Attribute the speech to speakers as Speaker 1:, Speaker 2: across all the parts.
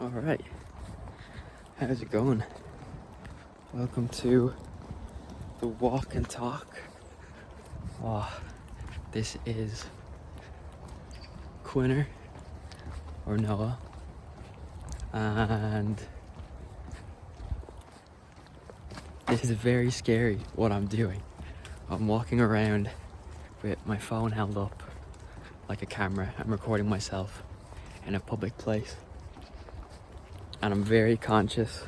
Speaker 1: Alright, how's it going? Welcome to the walk and talk. This is Quinner, or Noah, and this is very scary what I'm doing. I'm walking around with my phone held up like a camera. I'm recording myself in a public place. And I'm very conscious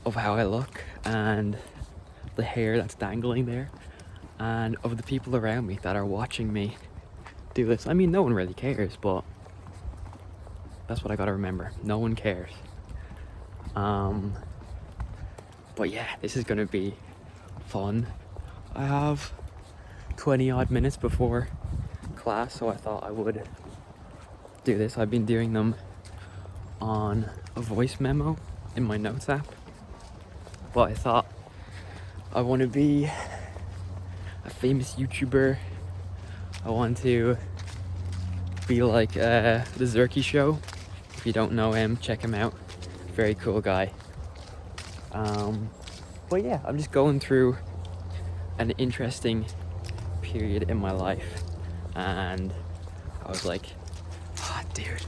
Speaker 1: of how I look and the hair that's dangling there and of the people around me that are watching me do this. I mean, no one really cares, but that's what I gotta remember. No one cares. But yeah, this is gonna be fun. I have 20 odd minutes before class, so I thought I would do this. I've been doing them on a voice memo in my notes app, but I thought I want to be a famous YouTuber. I want to be like the Zerky Show. If you don't know him, check him out. Very cool guy. But yeah, I'm just going through an interesting period in my life, and I was like, dude,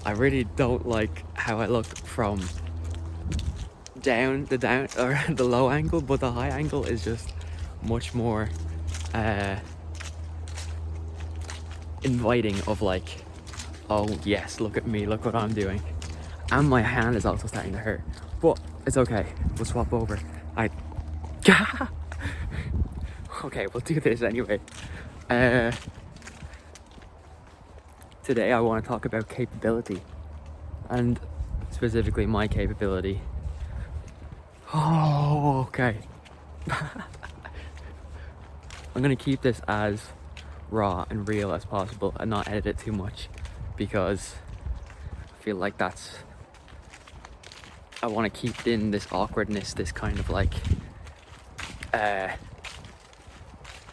Speaker 1: I really don't like how I look from the low angle, but the high angle is just much more inviting of like, oh yes, look at me, look what I'm doing. And my hand is also starting to hurt, but it's okay, we'll swap over. Okay, we'll do this anyway. Today I want to talk about capability, and specifically my capability. Oh, okay. I'm gonna keep this as raw and real as possible and not edit it too much, because I feel like I want to keep in this awkwardness, this kind of like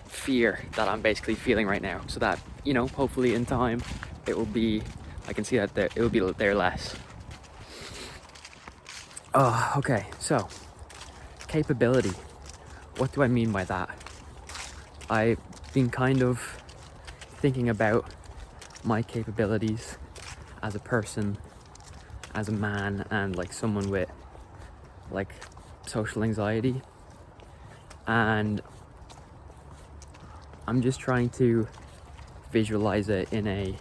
Speaker 1: fear that I'm basically feeling right now, so that, you know, hopefully in time it will be, I can see that it will be there less. Okay, so capability. What do I mean by that? I've been kind of thinking about my capabilities as a person, as a man, and like someone with like social anxiety, and I'm just trying to visualize it in a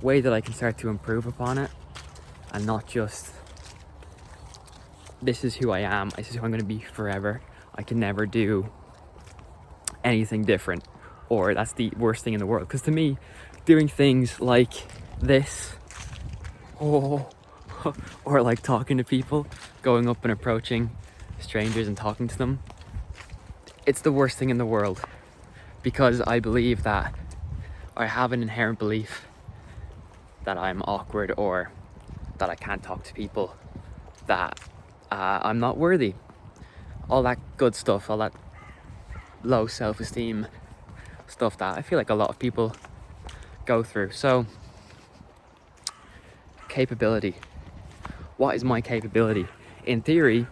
Speaker 1: way that I can start to improve upon it, and not just, this is who I am, this is who I'm going to be forever. I can never do anything different, or that's the worst thing in the world. Because to me, doing things like this, or like talking to people, going up and approaching strangers and talking to them, it's the worst thing in the world. Because I believe that, I have an inherent belief that I'm awkward, or that I can't talk to people, that I'm not worthy, all that good stuff, all that low self-esteem stuff that I feel like a lot of people go through. So, capability. What is my capability? In theory,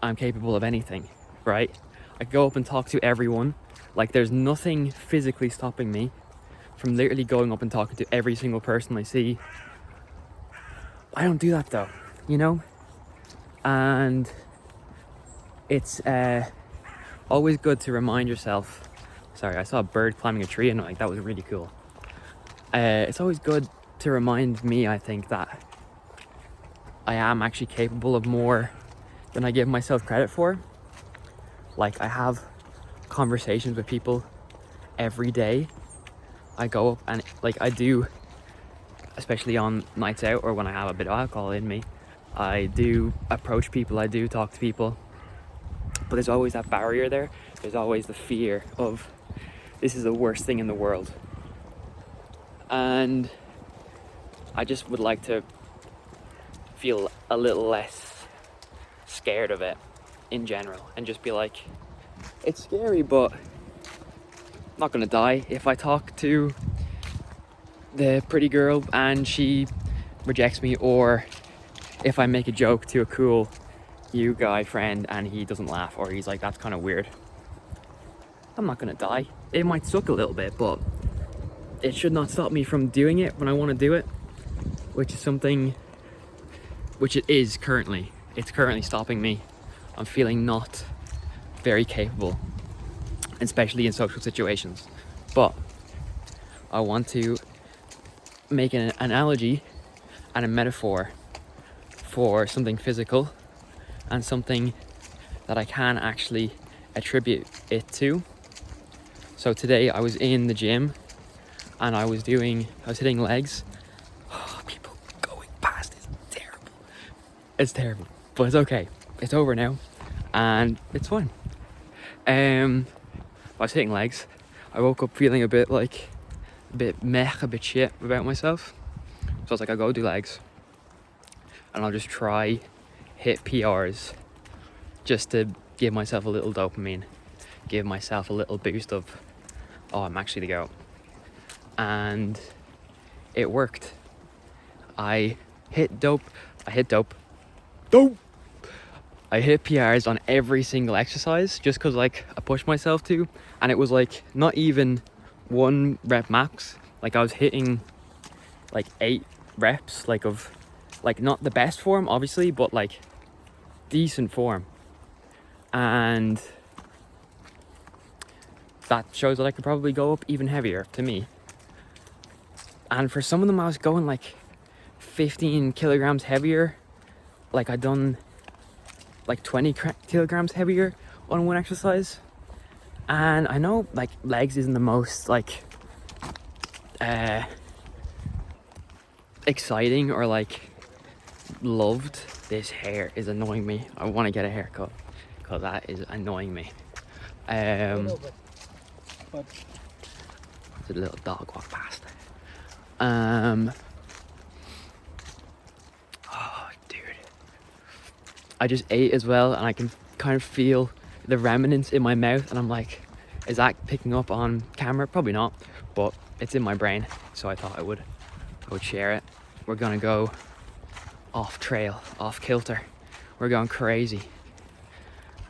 Speaker 1: I'm capable of anything, right? I go up and talk to everyone. Like, there's nothing physically stopping me from literally going up and talking to every single person I see. I don't do that though, you know? And it's always good to remind yourself. Sorry, I saw a bird climbing a tree and like that was really cool. It's always good to remind me, I think, that I am actually capable of more than I give myself credit for. Like, I have conversations with people every day. I go up and like I do, especially on nights out or when I have a bit of alcohol in me, I do approach people, I do talk to people, but there's always that barrier there. There's always the fear of, this is the worst thing in the world. And I just would like to feel a little less scared of it in general, and just be like, it's scary, but I'm not gonna die if I talk to the pretty girl and she rejects me, or if I make a joke to a cool you guy friend and he doesn't laugh, or he's like, that's kind of weird. I'm not gonna die. It might suck a little bit, but it should not stop me from doing it when I want to do it, which is something which it is currently. It's currently stopping me. I'm feeling not very capable, especially in social situations. But I want to make an analogy and a metaphor for something physical and something that I can actually attribute it to. So today I was in the gym and I was hitting legs. Oh, people going past, it's terrible. It's terrible, but it's okay. It's over now and it's fine. I was hitting legs. I woke up feeling a bit shit about myself. So I was like, I'll go do legs and I'll just try hit PRs just to give myself a little dopamine, give myself a little boost of, oh, I'm actually the goat. And it worked. I hit PRs on every single exercise just because like I pushed myself to, and it was like not even 1 rep max. Like I was hitting like 8 reps, like of like not the best form obviously, but like decent form. And that shows that I could probably go up even heavier to me. And for some of them I was going like 15 kilograms heavier. Like I done like 20 kilograms heavier on one exercise. And I know like legs isn't the most like exciting or like loved. This hair is annoying me. I want to get a haircut because that is annoying me. It's a little dog walk past. Oh dude, I just ate as well and I can kind of feel the remnants in my mouth and I'm like, is that picking up on camera? Probably not, but it's in my brain, so I thought I would share it. We're gonna go off trail, off kilter. We're going crazy.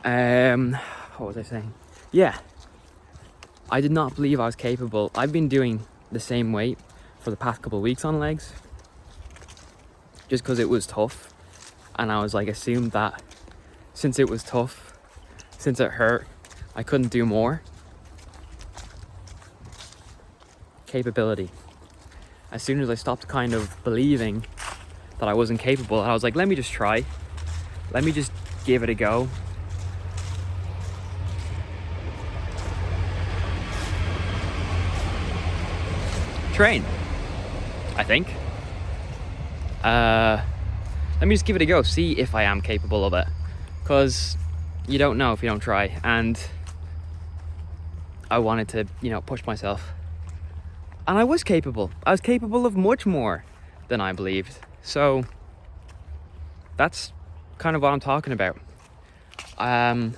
Speaker 1: What was I saying? Yeah, I did not believe I was capable. I've been doing the same weight for the past couple of weeks on legs just because it was tough, and I was like assumed that since it was tough, since it hurt, I couldn't do more. Capability. As soon as I stopped kind of believing that I wasn't capable, I was like, let me just try. Let me just give it a go. Train, I think. Let me just give it a go, see if I am capable of it. Because you don't know if you don't try. And I wanted to, push myself. And I was capable. I was capable of much more than I believed. So that's kind of what I'm talking about. I'm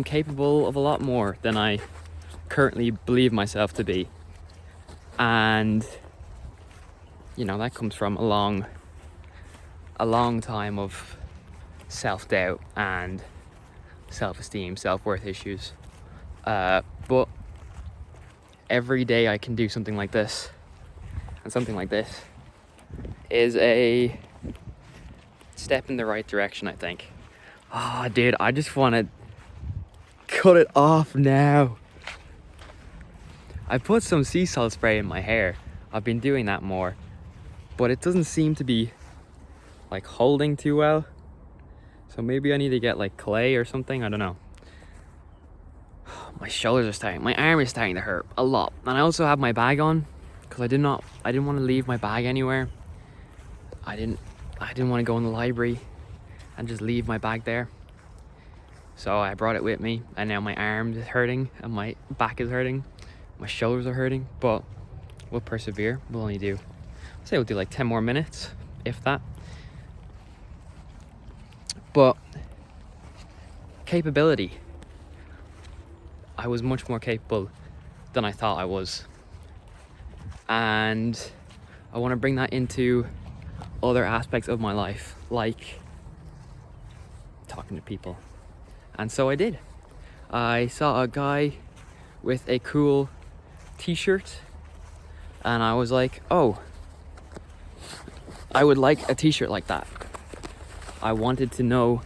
Speaker 1: capable of a lot more than I currently believe myself to be. And that comes from a long time of self-doubt and self-esteem, self-worth issues. But every day I can do something like this, and something like this is a step in the right direction, I think. Oh, dude, I just want to cut it off now. I put some sea salt spray in my hair. I've been doing that more, but it doesn't seem to be like holding too well. So maybe I need to get like clay or something, I don't know. My shoulders are starting, my arm is starting to hurt a lot. And I also have my bag on because I didn't want to leave my bag anywhere. I didn't want to go in the library and just leave my bag there. So I brought it with me, and now my arm is hurting and my back is hurting. My shoulders are hurting, but we'll persevere. We'll do like 10 more minutes, if that. But capability. I was much more capable than I thought I was. And I want to bring that into other aspects of my life, like talking to people. And so I did. I saw a guy with a cool t-shirt and I was like, oh, I would like a t-shirt like that. I wanted to know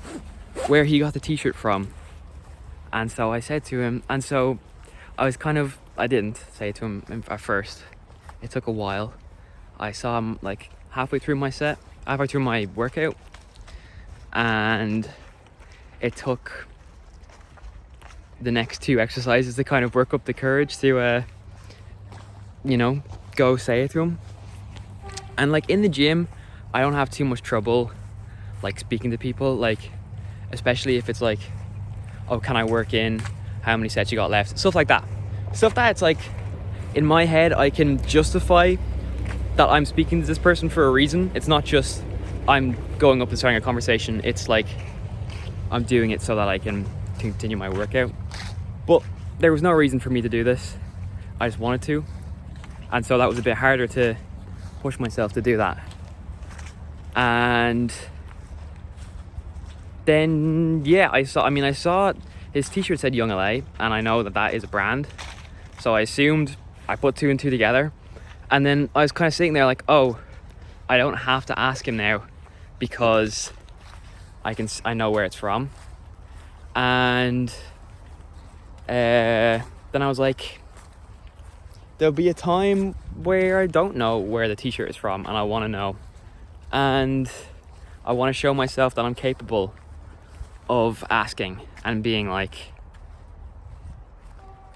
Speaker 1: where he got the t-shirt from. And so I said to him, and so I didn't say it to him at first. It took a while. I saw him like halfway through my workout, and it took the next 2 exercises to kind of work up the courage to, go say it to him. And like in the gym, I don't have too much trouble like speaking to people, like especially if it's like, oh, can I work in? How many sets you got left? Stuff like that. Stuff that it's like, in my head, I can justify that I'm speaking to this person for a reason. It's not just I'm going up and starting a conversation. It's like I'm doing it so that I can continue my workout. But there was no reason for me to do this. I just wanted to. And so that was a bit harder to push myself to do that. And then, yeah, I saw his t-shirt said Young LA, and I know that is a brand. So I put 2 and 2 together. And then I was kind of sitting there like, oh, I don't have to ask him now because I know where it's from. And then I was like, there'll be a time where I don't know where the t-shirt is from and I want to know. And I want to show myself that I'm capable of asking and being like,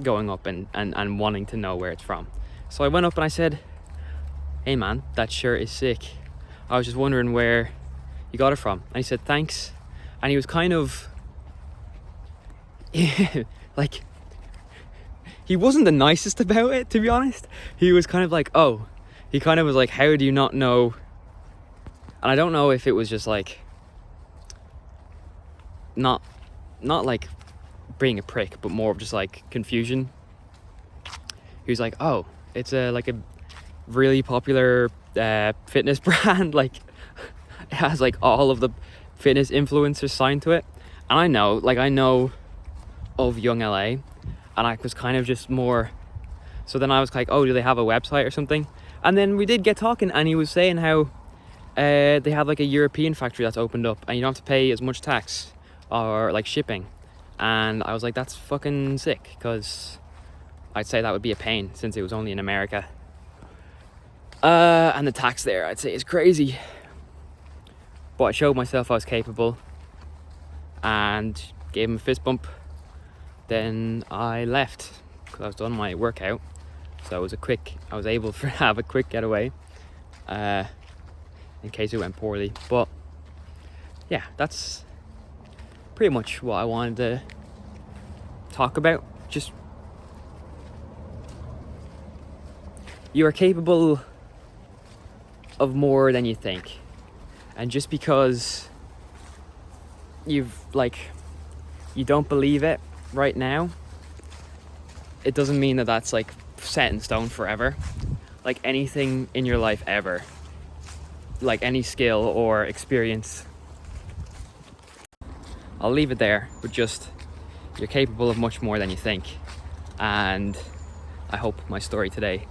Speaker 1: going up and wanting to know where it's from. So I went up and I said, hey man, that shirt is sick. I was just wondering where you got it from. And he said, thanks. And he was kind of like, he wasn't the nicest about it, to be honest. He was kind of like, oh, he kind of was like, how do you not know? And I don't know if it was just like, not like being a prick, but more of just like confusion. He was like, oh, it's a really popular fitness brand. Like, it has like all of the fitness influencers signed to it. And I know of Young LA, and I was kind of just more. So then I was like, oh, do they have a website or something? And then we did get talking, and he was saying how they have like a European factory that's opened up, and you don't have to pay as much tax or like shipping. And I was like, that's fucking sick, because I'd say that would be a pain since it was only in America. And the tax there, I'd say, is crazy. But I showed myself I was capable and gave him a fist bump. Then I left because I was done my workout. So I was able to have a quick getaway in case it went poorly. But yeah, that's pretty much what I wanted to talk about. Just, you are capable of more than you think. And just because you don't believe it right now, it doesn't mean that that's like set in stone forever. Like anything in your life ever, like any skill or experience, I'll leave it there, but just, you're capable of much more than you think. And I hope my story today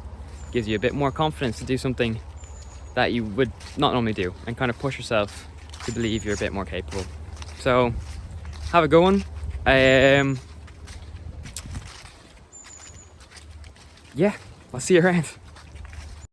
Speaker 1: gives you a bit more confidence to do something that you would not normally do, and kind of push yourself to believe you're a bit more capable. So have a good one. Yeah, I'll see you around.